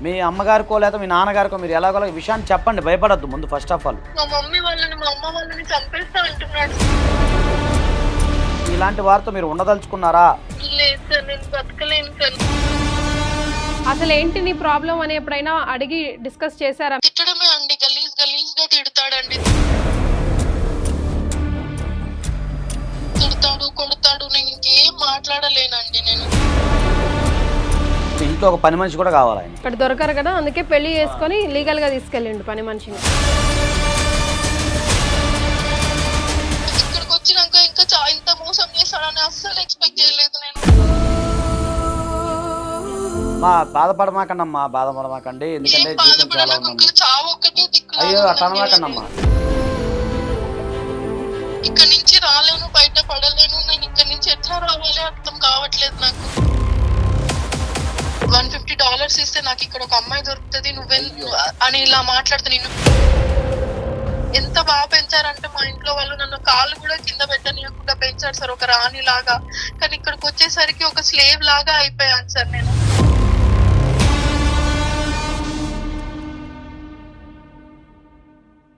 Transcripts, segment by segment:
మీ అమ్మగారికో లేదా మీ నాన్నగారికో మీరు ఎలాగోలా ఈ విషయాన్ని చెప్పండి, భయపడద్దు ముందు ఫస్ట్ ఆఫ్ ఆల్. మా అమ్మ వాళ్ళని చంపేస్తా అంటున్నాడు. ఇలాంటి వారితో మీరు ఉండదలుచుకున్నారా? లేదు సార్, నేను బతకలేను సార్. అసలు ఏంటి నీ ప్రాబ్లం అని ఎప్పుడైనా అడిగి డిస్కస్ చేశారా? తిట్టడమే అండి, గలీజ్ గా తిడతాడండి. తిడతాడు, కొడతాడు, నేను ఇంకేం మాట్లాడలేనండి. నేను ఇంట్లో ఒక పని మనిషి కూడా కావాలి ఆయన. ఇక్కడ దొరకరు కదా, అందుకే పెళ్లి చేసుకొని లీగల్ గా తీసుకెళ్ళిండు పని మనిషిని. ఇక్కడికి వచ్చినాక ఇంకా ఇంత మోసం చేస్తాడని అస్సలు ఎక్స్పెక్ట్ చేయలేదు నేను. మా బాధపడమాకండమ్మా, బాధపడమాకండి, ఎందుకంటే జీవితం చాలా ఉందమ్మా. చావు ఒక్కటే దిక్కు. అయ్యో అట్లా అనమాకండమ్మా. ఇక్కడ నుంచి రాలేను, బయట పడలేను. నేను ఇక్కడ నుంచి ఎట్లా రావాలి అర్థం కావట్లేదు నాకు. $150 ఇస్తే నాకు ఇక్కడ ఒక అమ్మాయి దొరుకుతుంది, అని ఇలా మాట్లాడుతూ నిన్ను ఎంత బాగా పెంచారంటే మా ఇంట్లో వాళ్ళు నన్ను కాళ్ళు కూడా కింద పెట్టనీయకుండా పెంచారు సార్, ఒక రాణి లాగా. కానీ ఇక్కడికి వచ్చేసరికి ఒక స్లేవ్ లాగా అయిపోయాను సార్ నేను.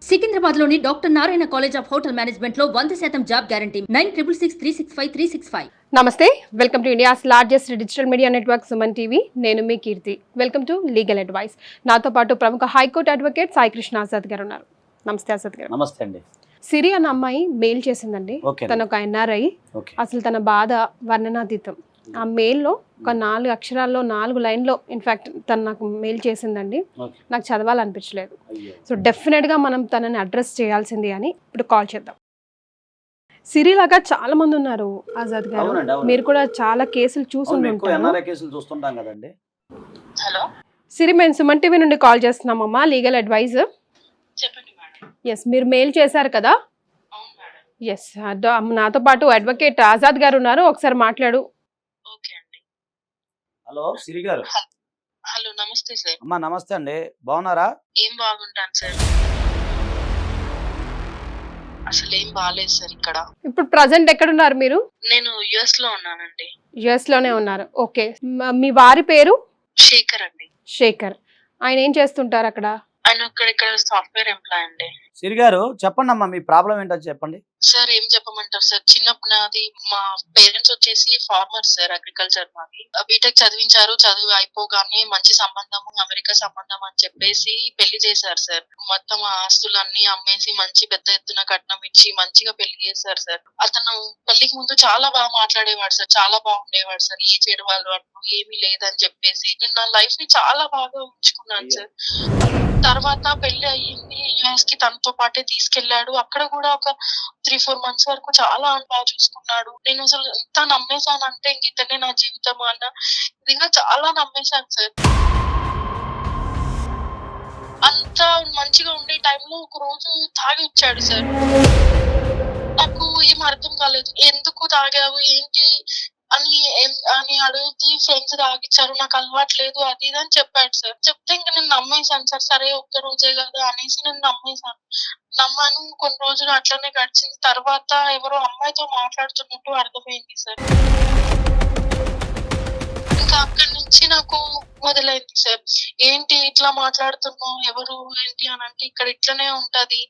సికింద్రాబాద్లోని doctor Narayana college of hotel management లో 100% జాబ్ గ్యారంటీ. 966365 నమస్తే, welcome to India's largest digital media network Suman TV. నేను మీ Keerthi. Welcome to legal advice. నాతో పాటు ప్రముఖ హైకోర్టు అడ్వకేట్ సాయి కృష్ణ ఆజాద్ గారు ఉన్నారు. నమస్తే ఆజాద్ గారు. నమస్తే అండి. సిరి అన్న అమ్మాయి మెయిల్ చేసిందండి. తన ఒక NRI. అసలు తన బాధ వర్ణనాతీతం. ఆ మెయిల్లో ఒక 4 అక్షరాల్లో 4 లైన్లో ఇన్ఫాక్ట్ తను నాకు మెయిల్ చేసిందండి. నాకు చదవాలనిపించలేదు. సో డెఫినెట్గా మనం తనని అడ్రస్ చేయాల్సింది అని ఇప్పుడు కాల్ చేద్దాం. సిరి లాగా చాలా మంది ఉన్నారు ఆజాద్ గారు, మీరు కూడా చాలా కేసులు చూస్తుంటాం కదండి. హలో సిరి, మేము సుమన్ టీవీ నుండి కాల్ చేస్తున్నామమ్మా, లీగల్ అడ్వైజ్. చెప్పండి మేడం. ఎస్, మీరు మెయిల్ చేశారు కదా. అవును మేడం. ఎస్, నాతో పాటు అడ్వకేట్ ఆజాద్ గారు ఉన్నారు, ఒకసారి మాట్లాడు. ఓకే అండి. హలో సిరి గారు. హలో, నమస్తే సార్. అమ్మా నమస్తే అండి, బాగున్నారా? ఏం బాగుంటాను సార్, అసలు ఏం బాగాలేదు సార్. ఇక్కడ ఇప్పుడు ప్రజెంట్ ఎక్కడున్నారు మీరు? నేను US లో ఉన్నానండి. US లోనే ఉన్నారు. ఓకే, మీ వారి పేరు? శేఖర్ అండి. శేఖర్. ఆయన ఏం చేస్తుంటారు అక్కడ? ఆయన ఇక్కడ సాఫ్ట్వేర్ ఎంప్లాయ్ అండి. సిరి గారు చెప్పండి అమ్మా, మీ ప్రాబ్లం ఏంటో చెప్పండి. సార్ ఏం చెప్పమంటారు సార్, చిన్నప్పుడు నాది మా పేరెంట్స్ వచ్చేసి ఫార్మర్స్ సార్, అగ్రికల్చర్ మాది. బీటెక్ చదివించారు, చదువు అయిపోగానే మంచి సంబంధము, అమెరికా సంబంధం అని చెప్పేసి పెళ్లి చేశారు సార్. మొత్తం ఆస్తులన్నీ అమ్మేసి మంచి పెద్ద ఎత్తున కట్నం ఇచ్చి మంచిగా పెళ్లి చేశారు సార్. అతను పెళ్లికి ముందు చాలా బాగా మాట్లాడేవాడు సార్, చాలా బాగుండేవాడు సార్. ఏ చెడు వాళ్ళు అంటూ ఏమీ లేదని చెప్పేసి నేను నా లైఫ్ ని చాలా బాగా ఉంచుకున్నాను సార్. తర్వాత పెళ్లి అయ్యింది, US కి తనతో పాటే తీసుకెళ్లాడు. అక్కడ కూడా ఒక 3-4 months వరకు చాలా బాగా చూసుకున్నాడు. నేను అసలు ఎంత నమ్మేశానంటే ఇంక ఇతనే నా జీవితం అన్న విధంగా చాలా నమ్మేశాను సార్. అంత మంచిగా ఉండే టైంలో ఒక రోజు తాగి వచ్చాడు సార్. నాకు ఏం అర్థం కాలేదు, ఎందుకు తాగావు ఏంటి అని అడిగితే ఫ్రెండ్స్ తాగిచ్చారు, నాకు అలవాటు లేదు అది ఇది అని చెప్పాడు సార్. చెప్తే ఇంక నేను నమ్మేశాను సార్. సరే ఒక్క రోజే కదా అనేసి నేను నమ్మాను. కొన్ని రోజులు అట్లనే గడిచింది. తర్వాత ఎవరో అమ్మాయితో మాట్లాడుతున్నట్టు అర్థమైంది సార్. ఇంకా అక్కడి నుంచి నాకు మొదలైంది సార్, ఏంటి ఇట్లా మాట్లాడుతున్నావు, ఎవరు ఏంటి అని అంటే ఇక్కడ ఇట్లనే ఉంటది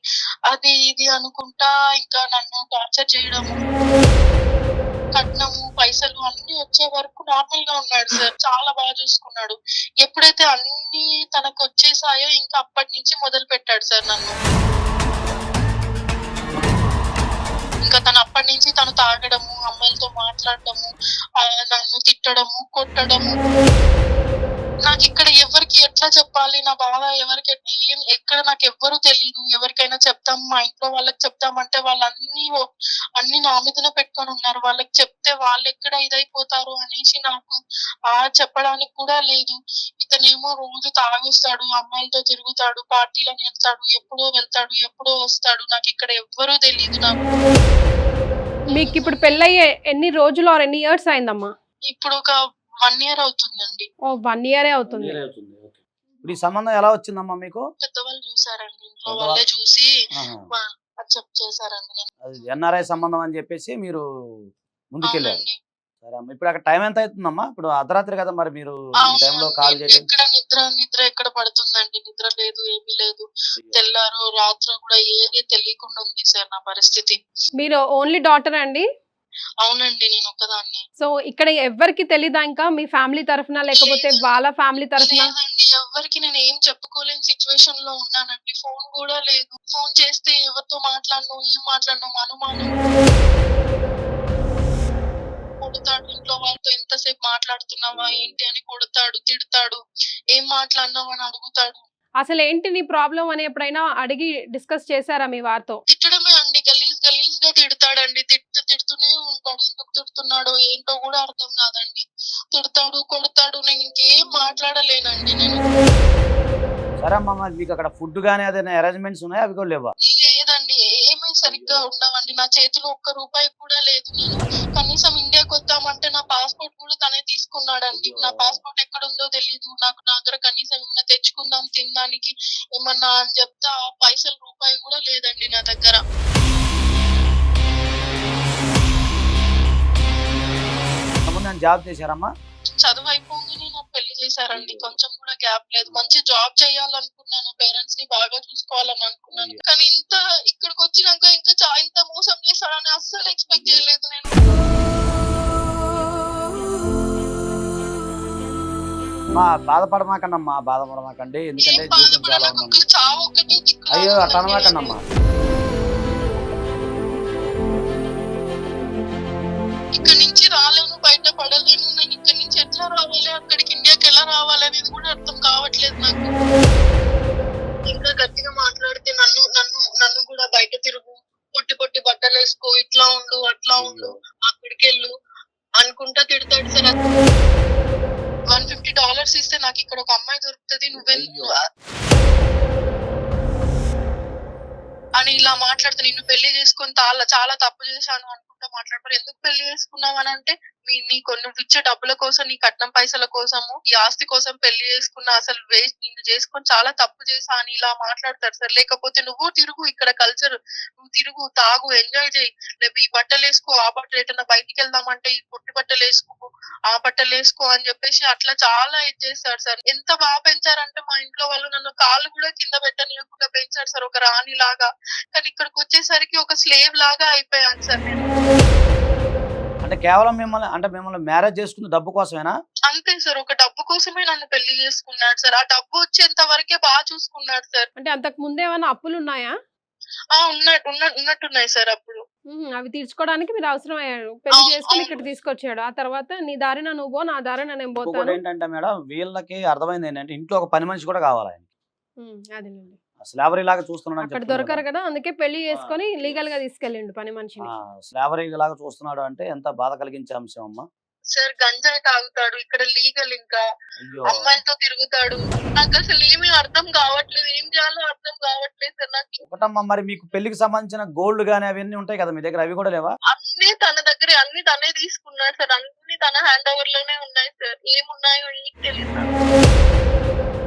అది ఇది అనుకుంటా ఇంకా నన్ను టార్చర్ చేయడము, కట్నము పైసలు అన్ని వచ్చే వరకు నార్మల్ గా ఉన్నాడు సార్. చాలా బాగా చూసుకున్నాడు. ఎప్పుడైతే అన్ని తనకు వచ్చేసాయో ఇంకా అప్పటి నుంచి మొదలు పెట్టాడు సార్ నన్ను. ఇంకా అప్పటి నుంచి తను తాగడము, అమ్మాయిలతో మాట్లాడటము, నన్ను తిట్టడము, కొట్టడము. నాకు ఇక్కడ ఎవరికి ఎట్లా చెప్పాలి, నా బాధ ఎవరికి ఎక్కడ నాకు ఎవ్వరు తెలియదు. ఎవరికైనా చెప్తాం, మా ఇంట్లో వాళ్ళకి చెప్తామంటే వాళ్ళు అన్ని నా మీదనే పెట్టుకొని ఉన్నారు. వాళ్ళకి చెప్తే వాళ్ళు ఎక్కడ ఇదైపోతారు అనేసి నాకు చెప్పడానికి కూడా లేదు. ఇతనేమో రోజు తాగొస్తాడు, అమ్మాయిలతో తిరుగుతాడు, పార్టీలని వెళ్తాడు, ఎప్పుడో వస్తాడు. నాకు ఇక్కడ ఎవ్వరూ తెలియదు. నాకు మీకు ఇప్పుడు పెళ్ళయ్యే ఎన్ని రోజులు ఆర్ ఎన్ని ఇయర్స్ అయిందమ్మా? ఇప్పుడు ఒక 1 year అవుతుందండి. ఓ 1 year అవుతుంది. ఇప్పుడు ఈ సంబంధం ఎలా వచ్చిందమ్మా మీకు? పెద్దవాళ్ళు చూసారండి, ఇంట్లో వాళ్ళే చూసి యాక్సెప్ట్ చేశారండి. అది NRI సంబంధం అని చెప్పేసి మీరు ముందుకెళ్ళారు. సరే అమ్మ, ఇప్పుడు అక్కడ టైం ఎంత అవుతుందమ్మా? ఇప్పుడు అర్ధరాత్రి కదా, మరి మీరు ఈ టైంలో కాల్ అవునండి. చేయడం? ఎక్కడ నిద్ర ఎక్కడ పడుతుందండి, నిద్ర లేదు, ఏమీ లేదు. తెల్లారో రాత్రో కూడా ఏది తెలియకుండా ఉంది సార్ నా పరిస్థితి. మీరు ఓన్లీ డాటర్ అండి? అవునండి, నేను ఒక్కదాన్ని. సో ఇక్కడ ఎవరికి తెలీదా ఇంకా మీ ఫ్యామిలీ తరఫున, లేకపోతే వాళ్ళ ఫ్యామిలీ తరఫున? లేదండి, ఎవరికి నేను ఏం చెప్పుకోలేని సిచ్యువేషన్ లో ఉన్నానండి. ఫోన్ కూడా లేదు. ఫోన్ చేస్తే ఎవరితో మాట్లాడను, ఏం మాట్లాడను, అనుమానం కొడతాడు. ఇంట్లో వాళ్ళతో ఎంతసేపు మాట్లాడుతున్నావా ఏంటి అని కొడతాడు, తిడతాడు. ఏం మాట్లాడినావు అని అడుగుతాడు. అసలు ఏంటి నీ ప్రాబ్లం అని ఎప్పుడైనా అడిగి డిస్కస్ చేశారా మీ వారితో? తిట్టడమే అండి, గలీజ్ గా తిడతాడండి. తిడుతూనే ఉంటాడు. ఎందుకు తిడుతున్నాడో ఏంటో కూడా అర్థం కాదండి. తిడతాడు, కొడతాడు. నేను ఇంకేం మాట్లాడలేనండి. నేను సరే అమ్మా, మరి మీకు అక్కడ ఫుడ్ కానీ అదే అరేంజ్మెంట్స్ ఉన్నాయా? అవి కూడా లేవా? లేదండి, ఏమీ సరిగ్గా ఉండవండి. నా చేతిలో ఒక్క రూపాయి కూడా లేదు. నేను కనీసం ఇండియాకి వద్దామంటే నా పాస్పోర్ట్ కూడా తనే తీసుకున్నాడండి. నా పాస్పోర్ట్ ఎక్కడ ఉందో తెలీదు. నాకు నా దగ్గర కనీసం ఏమైనా తెచ్చుకుందాం తినడానికి ఏమన్నా అని చెప్తే ఆ పైసలు రూపాయి కూడా లేదండి నా దగ్గర. నేను జాబ్ చేశారమ్మా? చదువు అయిపోగానే నాకు పెళ్లి చేశారండి. కొంచెం కూడా గ్యాప్ లేదు. మంచి జాబ్ చేయాలనుకున్నాను, పేరెంట్స్ ని బాగా చూసుకోవాలని అనుకున్నాను. కానీ ఇక్కడికి వచ్చినాక ఇంకా ఇంత మోసం చేశాడని అస్సలు ఎక్స్పెక్ట్ చేయలేదు నేను. బాధపడమాకండమ్మా, బాధపడమాకండి. ఎందుకంటే ఏం జీవితం చాలా బాధపడాలి, ఉందమ్మా. చావు ఒకటి దిక్కులా అయ్యో అట్లా ఉందండి. అనమాకండమ్మా. ఇక్కడ నుంచి రాలేను, బయట పడలేను. నేను ఇక్కడ నుంచి ఎట్లా రావాలి, అక్కడికి ఇండియాకి ఎలా రావాలి అనేది కూడా అర్థం కావట్లేదు నాకు. ఇంకా గట్టిగా మాట్లాడితే నన్ను కూడా బయట తిరుగు, పొట్టి బట్టలు వేసుకో, ఇట్లా ఉండు, అట్లా ఉండు, అక్కడికి వెళ్ళు అనుకుంటా తిడతాడు సార్. $150 ఇస్తే నాకు ఇక్కడ ఒక అమ్మాయి దొరుకుతుంది, నువ్వెళ్ళు అని ఇలా మాట్లాడితే, నిన్ను పెళ్లి చేసుకుని చాలా తప్పు చేశాను అనుకుంటా మాట్లాడతారు. ఎందుకు పెళ్లి చేసుకున్నావు అని అంటే, నువ్వు ఇచ్చే డబ్బుల కోసం, నీ కట్నం పైసల కోసము, ఈ ఆస్తి కోసం పెళ్లి చేసుకున్నా, అసలు వేస్ట్, నిన్ను చేసుకొని చాలా తప్పు చేశా అని ఇలా మాట్లాడతారు సార్. లేకపోతే నువ్వు తిరుగు, ఇక్కడ కల్చర్, నువ్వు తిరుగు, తాగు, ఎంజాయ్ చేయి, లేకపోతే ఈ బట్టలు వేసుకో, ఆ బట్టలు ఎటన్నా బయటికి వెళ్దామంటే ఈ పొట్టి బట్టలు వేసుకో, ఆ బట్టలు వేసుకో అని చెప్పేసి అట్లా చాలా ఇది చేస్తారు సార్. ఎంత బాగా పెంచారంటే మా ఇంట్లో వాళ్ళు నన్ను కాళ్ళు కూడా కింద పెట్టనీయకుండా పెంచారు సార్, ఒక రాణి లాగా. కానీ ఇక్కడికి వచ్చేసరికి ఒక స్లేవ్ లాగా అయిపోయాను సార్ నేను. అంటే కేవలం మిమ్మల్ని మ్యారేజ్ చేసుకుంది డబ్బు కోసమేనా? అంతే సార్, ఒక డబ్బు కోసమే నన్ను పెళ్లి చేసుకున్నాడు సార్. ఆ డబ్బు వచ్చేంత వరకే బాగా చూసుకున్నాడు సార్. అంటే అంతకు ముందు ఏమైనా అప్పులు ఉన్నాయా? ఉన్నట్టున్నాయి సార్ అప్పుడు. అవి తీర్చుకోవడానికి మీరు అవసరం అయ్యాడు, పెళ్లి చేసుకుని ఇక్కడ తీసుకొచ్చాడు. ఆ తర్వాత నీ దారిన నువ్వు పో, నా దారిన నేను పోతాను. ఏంటంటే మేడం, వీళ్ళకి అర్థమైంది ఏంటంటే ఇంట్లో ఒక పని మనిషి కూడా కావాలి ఆయన. అదేనండి, స్లావరీ లాగా చూస్తున్నాడు అక్కడ దొరకరు కదా, అందుకే పెళ్లి చేసుకొని లీగల్ గా తీసుకెళ్ళిండు పని మనిషిని. స్లావరీ లాగా చూస్తున్నాడు అంటే ఎంత బాధ కలిగించే అంశం అమ్మా. సార్ గంజాయి తాగుతాడు, ఇక్కడ లీగల్, ఇంకా అమ్మాయితో తిరుగుతాడు. నాకు అసలు ఏమీ అర్థం కావట్లేదు, ఏం చేయాలో అర్థం కావట్లేదు సార్ నాకు. ఒకటమ్మా, మరి మీకు పెళ్లికి సంబంధించిన గోల్డ్ గానీ అవన్నీ ఉంటాయి కదా మీ దగ్గర, అవి కూడా లేవా? అన్ని తన దగ్గర, అన్ని తనే తీసుకున్నాడు సార్. అన్ని తన హ్యాండ్ ఓవర్ లోనే ఉన్నాయి సార్. ఏమున్నాయో నీకు తెలియదు.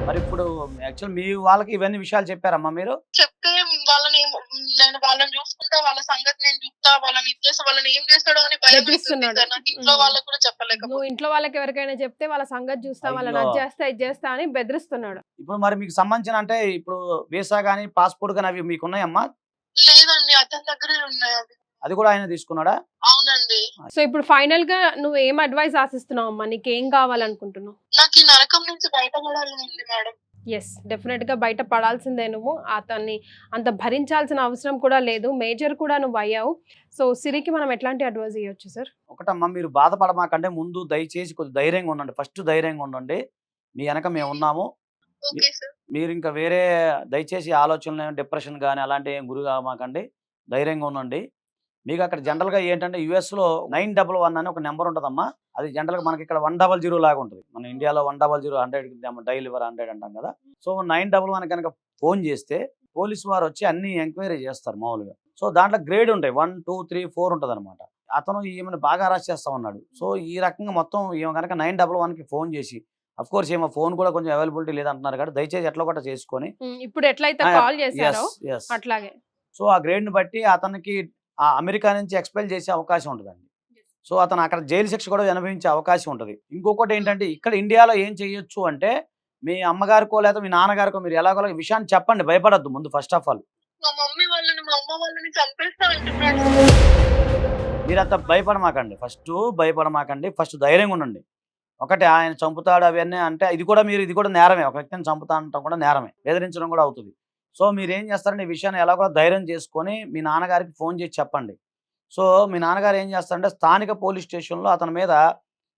మరి ఇప్పుడు యాక్చువల్ మీ వాళ్ళకి ఇవన్నీ విషయాలు చెప్పారమ్మా మీరు? చెప్తే నేను వాళ్ళని చూసుకుంటా, వాళ్ళ సంగతి నేను చూస్తా, వాళ్ళని ఇచ్చేస్తా, వాళ్ళని ఏం చేస్తాడో అని భయం వేస్తుంది సార్ నాకు. ఇంట్లో వాళ్ళకి కూడా చెప్పలేకపోతే. నువ్వు ఇంట్లో వాళ్ళకి ఎవరికైనా చెప్తే వాళ్ళ సంగతి చూస్తా, వాళ్ళని అది చేస్తా ఇది చేస్తా అని బెదిరిస్తున్నాడు. ఇప్పుడు మరి మీకు సంబంధించిన అంటే ఇప్పుడు వీసా గానీ పాస్పోర్ట్ గానీ అవి మీకు ఉన్నాయమ్మా? లేదండి, అతని దగ్గరే ఉన్నాయి. అది కూడా ఆయన తీసుకున్నాడా? అవునండి. సో ఇప్పుడు ఫైనల్ గా నువ్వు ఏం అడ్వైస్ ఆశిస్తున్నావు అమ్మా? నీకు ఏం కావాలనుకుంటున్నావు? నాకు ఈ నరకం నుంచి బయటపడాలని మేడం. ఎస్, డెఫినెట్ గా బయట పడాల్సిందే. నువ్వు అతన్ని అంత భరించాల్సిన అవసరం కూడా లేదు, మేజర్ కూడా నువ్వు అయ్యావు. సో సిరికి మనం ఎట్లాంటి అడ్వైస్ ఇవ్వచ్చు సార్? ఒకటమ్మా, మీరు బాధపడమాకంటే ముందు దయచేసి కొద్దిగా ధైర్యంగా ఉండండి. ఫస్ట్ ధైర్యంగా ఉండండి, మీ వెనక మేము ఉన్నాము. మీరు ఇంకా వేరే దయచేసి ఆలోచనలు, డిప్రెషన్ కానీ అలాంటి ఏం గురి కామాకండి, ధైర్యంగా ఉండండి. మీకు అక్కడ జనరల్గా ఏంటంటే యూఎస్లో 911 అని ఒక నెంబర్ ఉంటుందమ్మా. అది జనరల్గా మనకి ఇక్కడ 100 లాగా ఉంటుంది. మన ఇండియాలో 100 100 డైల్ 100 అంటాం కదా. సో 911 కనుక ఫోన్ చేస్తే పోలీసు వారు వచ్చి అన్ని ఎంక్వైరీ చేస్తారు మామూలుగా. సో దాంట్లో గ్రేడ్ ఉంటాయి, 1 2 3 4 ఉంటుంది అనమాట. అతను ఈమెను బాగా అరెస్ట్ చేస్తా ఉన్నాడు. సో ఈ రకంగా మొత్తం ఈమె కనుక 911కి ఫోన్ చేసి, అఫ్ కోర్స్ ఏమో ఫోన్ కూడా కొంచెం అవైలబిలిటీ లేదంటున్నారు కాబట్టి దయచేసి ఎట్లా కూడా చేసుకొని ఇప్పుడు ఎట్లయితే కాల్ చేశారో అట్లాగే. సో ఆ గ్రేడ్ని బట్టి అతనికి ఆ అమెరికా నుంచి ఎక్స్పెల్ చేసే అవకాశం ఉంటుందండి. సో అతను అక్కడ జైలు శిక్ష కూడా అనుభవించే అవకాశం ఉంటుంది. ఇంకొకటి ఏంటంటే ఇక్కడ ఇండియాలో ఏం చేయొచ్చు అంటే మీ అమ్మగారికో లేదా మీ నాన్నగారికో మీరు ఎలాగోలా ఈ విషయాన్ని చెప్పండి, భయపడద్దు ముందు ఫస్ట్ ఆఫ్ ఆల్. మా అమ్మ వాళ్ళని చంపేస్తా అంటున్నాడు. మీరు అంత భయపడమాకండి, ఫస్ట్ ధైర్యంగా ఉండండి. ఒకటి ఆయన చంపుతాడు అవన్నీ అంటే ఇది కూడా నేరమే, ఒక వ్యక్తిని చంపుతా అంటాం కూడా నేరమే, బెదిరించడం కూడా అవుతుంది. సో మీరు ఏం చేస్తారంటే ఈ విషయాన్ని ఎలా కూడా ధైర్యం చేసుకొని మీ నాన్నగారికి ఫోన్ చేసి చెప్పండి. సో మీ నాన్నగారు ఏం చేస్తారంటే స్థానిక పోలీస్ స్టేషన్లో అతని మీద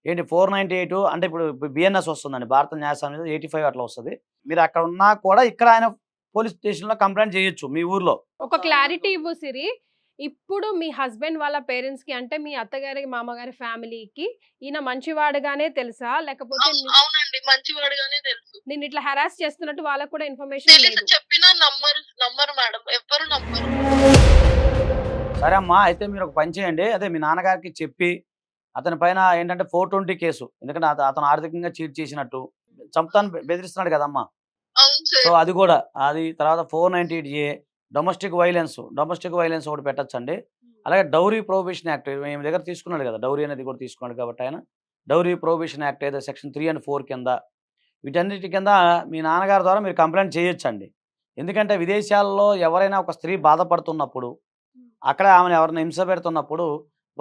ఏంటి 498 అంటే ఇప్పుడు బిఎన్ఎస్ వస్తుందండి, భారత న్యాయస్థానం మీద 85 అట్లా వస్తుంది. మీరు అక్కడ ఉన్నా కూడా ఇక్కడ ఆయన పోలీస్ స్టేషన్లో కంప్లైంట్ చేయొచ్చు మీ ఊర్లో. ఒక క్లారిటీ ఇవ్వు సిరి. ఇప్పుడు మీ హస్బెండ్ వాళ్ళ పేరెంట్స్ కి అంటే మీ అత్తగారి మామగారి ఫ్యామిలీకి ఈయన మంచివాడుగానే తెలుసా, లేకపోతే అవునండి మంచివాడుగానే తెలుసు. నేను ఇట్లా హెరాస్ చేస్తున్నట్టు వాళ్ళకు కూడా ఇన్ఫర్మేషన్ లేదు? చెప్పినా నమ్మరు మేడం, ఎవ్వరు నమ్మరు. సరే అమ్మా, అయితే మీరు ఒక పని చేయండి, అదే మీ నాన్నగారికి చెప్పి అతని పైన ఏంటంటే 420 కేసు, ఎందుకంటే అతను ఆర్థికంగా చీట్ చేసినట్టు చంపుతాను బెదిరిస్తున్నాడు కదమ్మా. సో అది కూడా, అది తర్వాత 498A డొమెస్టిక్ వైలెన్స్ ఒకటి పెట్టచ్చండి. అలాగే డౌరీ ప్రొహిబిషన్ యాక్ట్ మేము దగ్గర తీసుకున్నాడు కదా, డౌరీ అనేది కూడా తీసుకున్నాడు కాబట్టి ఆయన డౌరీ ప్రొహిబిషన్ యాక్ట్ ఏదో సెక్షన్ 3 and 4 కింద వీటన్నిటి కింద మీ నాన్నగారి ద్వారా మీరు కంప్లైంట్ చేయొచ్చండి. ఎందుకంటే విదేశాల్లో ఎవరైనా ఒక స్త్రీ బాధపడుతున్నప్పుడు, అక్కడ ఆమెను ఎవరైనా హింస పెడుతున్నప్పుడు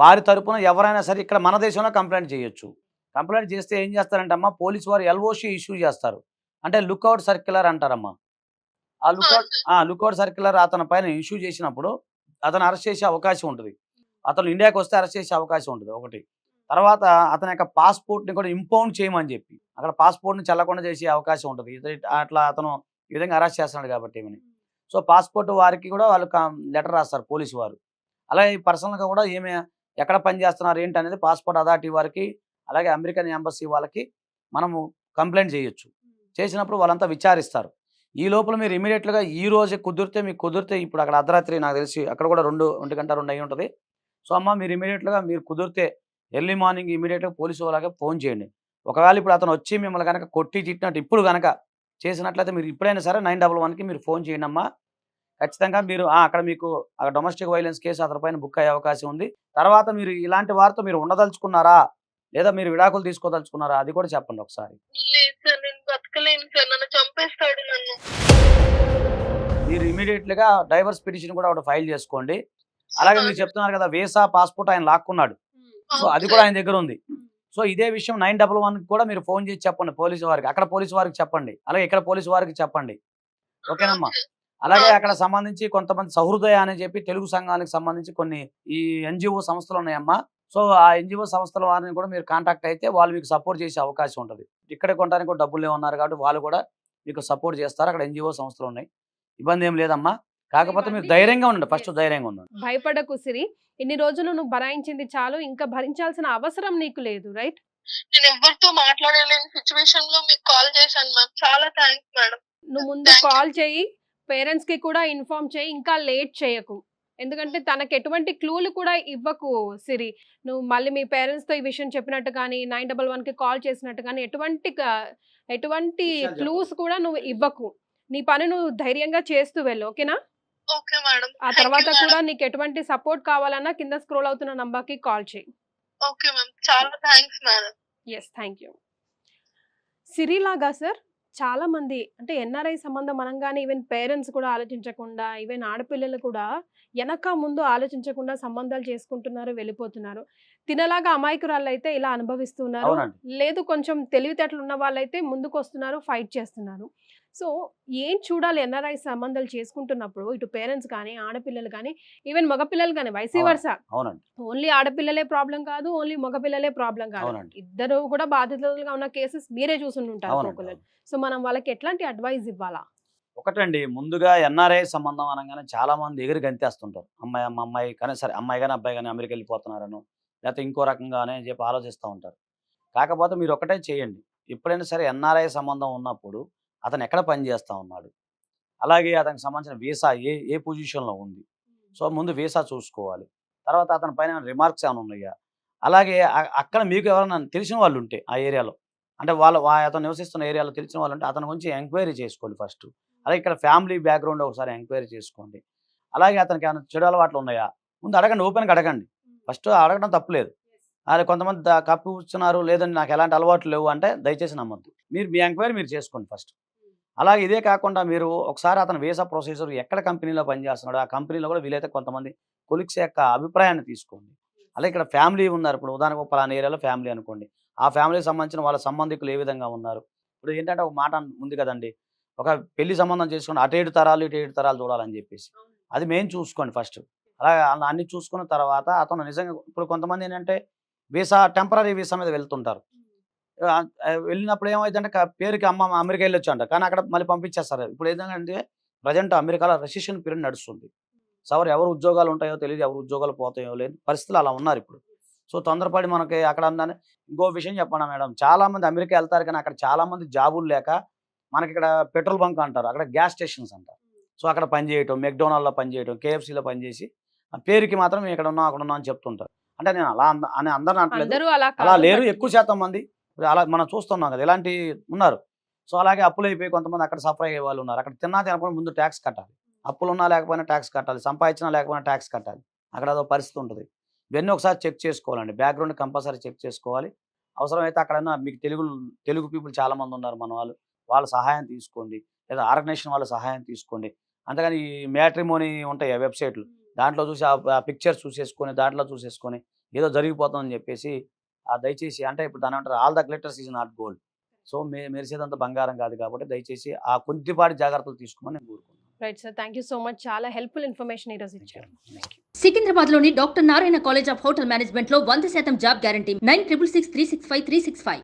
వారి తరపున ఎవరైనా సరే ఇక్కడ మన దేశంలో కంప్లైంట్ చేయొచ్చు. కంప్లైంట్ చేస్తే ఏం చేస్తారంటే అమ్మా, పోలీసు వారు LOC ఇష్యూ చేస్తారు, అంటే లుక్అవుట్ సర్క్యులర్ అంటారమ్మా. ఆ లుక్అవుట్ సర్క్యులర్ అతని పైన ఇష్యూ చేసినప్పుడు అతను అరెస్ట్ చేసే అవకాశం ఉంటుంది. అతను ఇండియాకి వస్తే అరెస్ట్ చేసే అవకాశం ఉంటుంది ఒకటి. తర్వాత అతని యొక్క పాస్పోర్ట్ని కూడా ఇంపౌండ్ చేయమని చెప్పి అక్కడ పాస్పోర్ట్ని చెల్లకుండా చేసే అవకాశం ఉంటుంది. అట్లా అతను ఈ విధంగా అరెస్ట్ చేస్తున్నాడు కాబట్టి ఏమని. సో పాస్పోర్ట్ వారికి కూడా వాళ్ళు లెటర్ రాస్తారు పోలీసు వారు. అలాగే పర్సనల్గా కూడా ఏమి ఎక్కడ పని చేస్తున్నారు ఏంటి అనేది పాస్పోర్ట్ అథారిటీ వారికి, అలాగే అమెరికన్ ఎంబసీ వాళ్ళకి మనము కంప్లైంట్ చేయొచ్చు. చేసినప్పుడు వాళ్ళంతా విచారిస్తారు. ఈ లోపల మీరు ఇమీడియట్గా ఈ రోజే కుదిరితే ఇప్పుడు అక్కడ అర్ధరాత్రి నాకు తెలిసి అక్కడ కూడా 1 గంట 2 అయి ఉంటుంది. సో అమ్మ మీరు ఇమీడియట్గా మీరు కుదిరితే ఎర్లీ మార్నింగ్ ఇమీడియట్గా పోలీసు వాళ్ళకి ఫోన్ చేయండి. ఒకవేళ ఇప్పుడు అతను వచ్చి మిమ్మల్ని కనుక కొట్టి తిట్టినట్టు ఇప్పుడు కనుక చేసినట్లయితే మీరు ఇప్పుడైనా సరే 911కి మీరు ఫోన్ చేయండి అమ్మా. ఖచ్చితంగా మీరు అక్కడ మీకు డొమెస్టిక్ వైలెన్స్ కేసు అతని పైన బుక్ అయ్యే అవకాశం ఉంది. తర్వాత మీరు ఇలాంటి వారితో మీరు ఉండదలుచుకున్నారా లేదా మీరు విడాకులు తీసుకోదలుచుకున్నారా అది కూడా చెప్పండి ఒకసారి. మీరు ఇమీడియట్గా డైవర్స్ పిటిషన్ కూడా ఒకటి ఫైల్ చేసుకోండి. అలాగే మీరు చెప్తున్నారు కదా వీసా పాస్పోర్ట్ ఆయన లాక్కున్నాడు, సో అది కూడా ఆయన దగ్గర ఉంది. సో ఇదే విషయం 911కి కూడా మీరు ఫోన్ చేసి చెప్పండి పోలీసు వారికి, అక్కడ పోలీసు వారికి చెప్పండి, అలాగే ఇక్కడ పోలీసు వారికి చెప్పండి. ఓకేనమ్మా. అలాగే అక్కడ సంబంధించి కొంతమంది సహృదయ అని చెప్పి తెలుగు సంఘానికి సంబంధించి కొన్ని ఈ NGO సంస్థలు ఉన్నాయమ్మా. సో ఆ NGO సంస్థల వారిని కూడా మీరు కాంటాక్ట్ అయితే వాళ్ళు మీకు సపోర్ట్ చేసే అవకాశం ఉంటుంది. ఇక్కడ కొనడానికి కూడా డబ్బులు ఉన్నారు కాబట్టి వాళ్ళు కూడా మీకు సపోర్ట్ చేస్తారు. అక్కడ NGO సంస్థలు ఉన్నాయి, ఇబ్బంది ఏం లేదమ్మా. కాకపోతే మీరు ధైర్యంగా ఉండండి, ఫస్ట్ ధైర్యంగా ఉండండి. భయపడకు సిరి, ఇన్ని రోజులు నువ్వు భరాయించింది చాలు, ఇంకా భరించాల్సిన అవసరం నీకు లేదు. రైట్, నేను ఎవరితో మాట్లాడలేని సిచ్యువేషన్ లో మీకు కాల్ చేశాను మ్యామ్, చాలా థాంక్స్ మేడం. నువ్వు ముందు కాల్ చేయి, పేరెంట్స్ కి కూడా ఇన్ఫార్మ్ చేయి, ఇంకా లేట్ చేయకు. ఎందుకంటే తనకు ఎటువంటి క్లూలు కూడా ఇవ్వకు సిరి. నువ్వు మళ్ళీ మీ పేరెంట్స్ తో ఈ విషయం చెప్పినట్టు కానీ 911కి కాల్ చేసినట్టు కానీ ఎటువంటి క్లూస్ కూడా నువ్వు ఇవ్వకు. నీ పని నువ్వు ధైర్యంగా చేస్తూ వెళ్ళు, ఓకేనా? Okay madam. ఆ తర్వాత కూడా నీకు ఎటువంటి సపోర్ట్ కావాలన్నా కింద స్క్రోల్ అవుతున్న నంబర్ కి కాల్ చేయి. ఓకే మ్యామ్, చాలా thanks madam. Yes, thank you. సిరిలాగా సార్ చాలా మంది అంటే NRI సంబంధం అనగానే ఈవెన్ పేరెంట్స్ కూడా ఆలోచించకుండా, ఈవెన్ ఆడపిల్లలు కూడా వెనక ముందు ఆలోచించకుండా సంబంధాలు చేసుకుంటున్నారు, వెళ్ళిపోతున్నారు. తినలాగా అమాయకురాళ్ళు అయితే ఇలా అనుభవిస్తున్నారు, లేదు కొంచెం తెలివితేటలు ఉన్న వాళ్ళైతే ముందుకు వస్తున్నారు, ఫైట్ చేస్తున్నారు. సో ఏం చూడాలి NRI సంబంధాలు చేసుకుంటున్నప్పుడు, ఇటు పేరెంట్స్ కానీ ఆడపిల్లలు కానీ ఈవెన్ మగపిల్లలు కానీ వైసీ వర్స. ఓన్లీ ఆడపిల్లలే ప్రాబ్లం కాదు, ఓన్లీ మగపిల్లలే ప్రాబ్లం కాదు, ఇద్దరు కూడా బాధితులుగా ఉన్న కేసెస్ మీరే చూసుంటారు. సో మనం వాళ్ళకి ఎట్లాంటి అడ్వైస్ ఇవ్వాలా? ఒకటండి, ముందుగా NRI సంబంధం అనగానే చాలా మంది ఎగిరి గంతేస్తుంటారు. అమ్మాయి కానీ సరే, అమ్మాయి కానీ అబ్బాయి కానీ అమెరికా వెళ్ళిపోతున్నారను లేకపోతే ఇంకో రకంగానే చెప్పి ఆలోచిస్తూ ఉంటారు. కాకపోతే మీరు ఒకటే చేయండి, ఎప్పుడైనా సరే NRI సంబంధం ఉన్నప్పుడు అతను ఎక్కడ పని చేస్తూ ఉన్నాడు, అలాగే అతనికి సంబంధించిన వీసా ఏ పొజిషన్లో ఉంది. సో ముందు వీసా చూసుకోవాలి. తర్వాత అతని పైన రిమార్క్స్ ఏమైనా ఉన్నాయా, అలాగే అక్కడ మీకు ఎవరైనా తెలిసిన వాళ్ళు ఉంటే ఆ ఏరియాలో, అంటే అతను నివసిస్తున్న ఏరియాలో తెలిసిన వాళ్ళు ఉంటే అతని గురించి ఎంక్వైరీ చేసుకోండి ఫస్ట్. అలాగే ఇక్కడ ఫ్యామిలీ బ్యాక్గ్రౌండ్ ఒకసారి ఎంక్వైరీ చేసుకోండి. అలాగే అతనికి ఏమైనా చెడు అలవాట్లు ఉన్నాయా ముందు అడగండి, ఓపెన్గా అడగండి. ఫస్ట్ అడగడం తప్పులేదు, అది కొంతమంది కప్పిస్తున్నారు, లేదండి నాకు ఎలాంటి అలవాట్లు లేవు అంటే దయచేసి నమ్మొద్దు. మీరు మీ ఎంక్వైరీ మీరు చేసుకోండి ఫస్ట్. అలాగే ఇదే కాకుండా మీరు ఒకసారి అతని వీసా ప్రొసీజర్ ఎక్కడ కంపెనీలో పనిచేస్తున్నాడో ఆ కంపెనీలో కూడా వీలైతే కొంతమంది కొలీగ్స్ యొక్క అభిప్రాయాన్ని తీసుకోండి. అలాగే ఇక్కడ ఫ్యామిలీ ఉన్నారు. ఇప్పుడు ఉదాహరణకు ఒక పలానా ఏరియాలో ఫ్యామిలీ అనుకోండి. ఆ ఫ్యామిలీకి సంబంధించిన వాళ్ళ సంబంధికులు ఏ విధంగా ఉన్నారు. ఇప్పుడు ఏంటంటే ఒక మాట ఉంది కదండి, ఒక పెళ్లి సంబంధం చేసుకుని అటు 7 తరాలు ఇటు 7 తరాలు చూడాలని చెప్పేసి. అది మెయిన్ చూసుకోండి ఫస్ట్. అలాగే అన్ని చూసుకున్న తర్వాత అతను నిజంగా ఇప్పుడు కొంతమంది ఏంటంటే టెంపరరీ వీసా మీద వెళ్తుంటారు. వెళ్ళినప్పుడు ఏమైందంటే పేరుకి అమ్మ అమెరికా వెళ్ళొచ్చు అంట, కానీ అక్కడ మళ్ళీ పంపించేస్తారు. ఇప్పుడు ఏంటంటే ప్రజెంట్ అమెరికాలో రెసిషన్ పీరియడ్ నడుస్తుంది. ఎవరు ఉద్యోగాలు ఉంటాయో తెలియదు, ఎవరు ఉద్యోగాలు పోతాయో లేదు, పరిస్థితులు అలా ఉన్నారు ఇప్పుడు. సో తొందరపడి మనకి అక్కడ ఉందని ఇంకో విషయం చెప్పండి మేడం, చాలా మంది అమెరికా వెళ్తారు కానీ అక్కడ చాలా మంది జాబులు లేక మనకి ఇక్కడ పెట్రోల్ బంక్ అంటారు, అక్కడ గ్యాస్ స్టేషన్స్ అంటారు. సో అక్కడ పనిచేయటం, మెక్డొనాల్డ్లో పనిచేయటం, KFCలో పనిచేసి ఆ పేరుకి మాత్రం మేము ఇక్కడ ఉన్నాం అక్కడ ఉన్నాం అని చెప్తుంటారు. అంటే నేను అలా అని అందరిని అంటలేదు, అలా లేరు, ఎక్కువ శాతం మంది అలా మనం చూస్తున్నాం కదా, ఇలాంటి ఉన్నారు. సో అలాగే అప్పులు అయిపోయి కొంతమంది అక్కడ సఫర్ అయ్యే వాళ్ళు ఉన్నారు. అక్కడ తినకుండా ముందు ట్యాక్స్ కట్టాలి, అప్పులు ఉన్నా లేకపోయినా ట్యాక్స్ కట్టాలి, సంపాదించినా లేకపోయినా ట్యాక్స్ కట్టాలి. అక్కడ అదో పరిస్థితి ఉంటుంది. ఇవన్నీ ఒకసారి చెక్ చేసుకోవాలండి, బ్యాక్గ్రౌండ్ కంపల్సరీ చెక్ చేసుకోవాలి. అవసరమైతే అక్కడన్నా మీకు తెలుగు పీపుల్ చాలా మంది ఉన్నారు మన వాళ్ళ సహాయం తీసుకోండి, లేదా ఆర్గనైజేషన్ వాళ్ళ సహాయం తీసుకోండి. అంతేగాని ఈ మ్యాట్రిమోనీ ఉంటాయి ఆ వెబ్సైట్లు, దాంట్లో చూసి ఆ పిక్చర్స్ చూసేసుకొని ఏదో జరిగిపోతుందని చెప్పేసి దయచేసి అంటే ఇప్పుడు దాని అంటారు all the glitters is not gold. So మెరిసేదంతా బంగారం కాదు కాబట్టి దయచేసి ఆ కొద్దిపాటి జాగ్రత్తలు తీసుకోమని నేను కోరుకుంటున్నాను. Right sir, thank you so much. చాలా హెల్ప్ఫుల్ ఇన్ఫర్మేషన్ ఈరోజు ఇచ్చారు. సికింద్రాబాద్ లోని doctor Narayana college of hotel management లో 100% జాబ్ గ్యారంటీ 9666365365.